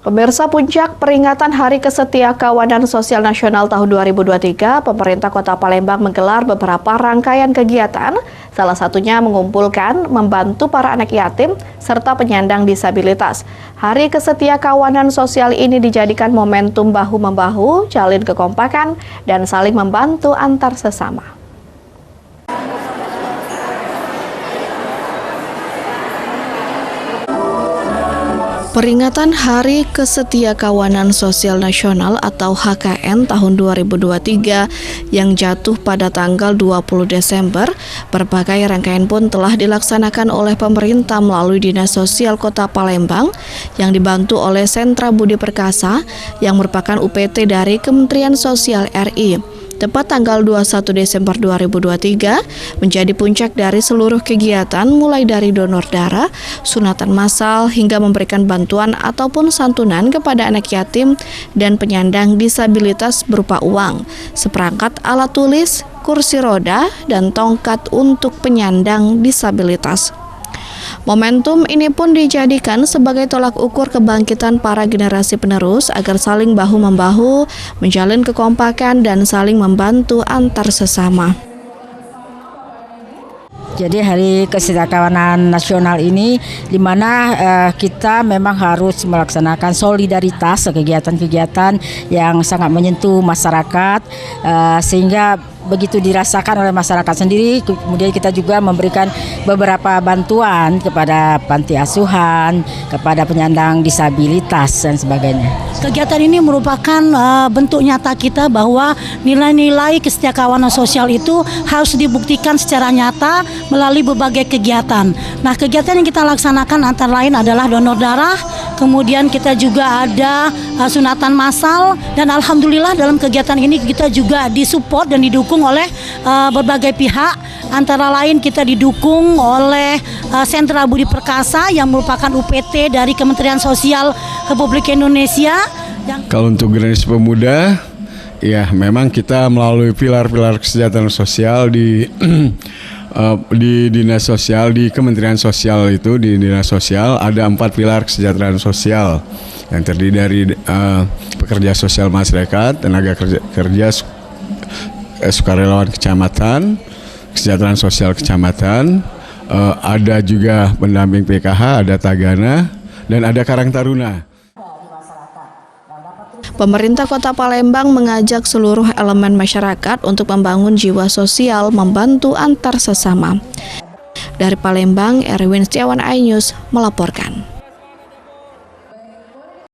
Pemirsa, puncak peringatan Hari Kesetiakawanan Sosial Nasional tahun 2023, pemerintah Kota Palembang menggelar beberapa rangkaian kegiatan, salah satunya mengumpulkan, membantu para anak yatim, serta penyandang disabilitas. Hari Kesetiakawanan Sosial ini dijadikan momentum bahu-membahu, jalin kekompakan, dan saling membantu antar sesama. Peringatan Hari Kesetiakawanan Sosial Nasional atau HKN tahun 2023 yang jatuh pada tanggal 20 Desember, berbagai rangkaian pun telah dilaksanakan oleh pemerintah melalui Dinas Sosial Kota Palembang yang dibantu oleh Sentra Budi Perkasa yang merupakan UPT dari Kementerian Sosial RI. Tepat tanggal 21 Desember 2023 menjadi puncak dari seluruh kegiatan mulai dari donor darah, sunatan massal, hingga memberikan bantuan ataupun santunan kepada anak yatim dan penyandang disabilitas berupa uang, seperangkat alat tulis, kursi roda, dan tongkat untuk penyandang disabilitas. Momentum ini pun dijadikan sebagai tolak ukur kebangkitan para generasi penerus agar saling bahu-membahu, menjalin kekompakan, dan saling membantu antar sesama. Jadi Hari Kesetiakawanan Nasional ini di mana kita memang harus melaksanakan solidaritas, kegiatan-kegiatan yang sangat menyentuh masyarakat sehingga begitu dirasakan oleh masyarakat sendiri. Kemudian kita juga memberikan beberapa bantuan kepada panti asuhan, kepada penyandang disabilitas dan sebagainya. Kegiatan ini merupakan bentuk nyata kita bahwa nilai-nilai kesetiakawanan sosial itu harus dibuktikan secara nyata melalui berbagai kegiatan. Nah, kegiatan yang kita laksanakan antara lain adalah donor darah, kemudian kita juga ada sunatan massal, dan alhamdulillah dalam kegiatan ini kita juga disupport dan didukung oleh berbagai pihak. Antara lain kita didukung oleh Sentra Budi Perkasa yang merupakan UPT dari Kementerian Sosial Republik Indonesia. Kalau untuk generasi pemuda, ya memang kita melalui pilar-pilar kesejahteraan sosial di Dinas Sosial, di Kementerian Sosial itu, di Dinas Sosial ada 4 pilar kesejahteraan sosial yang terdiri dari pekerja sosial masyarakat, tenaga kerja sukarelawan kecamatan, kesejahteraan sosial kecamatan, ada juga pendamping PKH, ada Tagana, dan ada Karang Taruna. Pemerintah Kota Palembang mengajak seluruh elemen masyarakat untuk membangun jiwa sosial, membantu antar sesama. Dari Palembang, Erwin Setiawan, iNews melaporkan.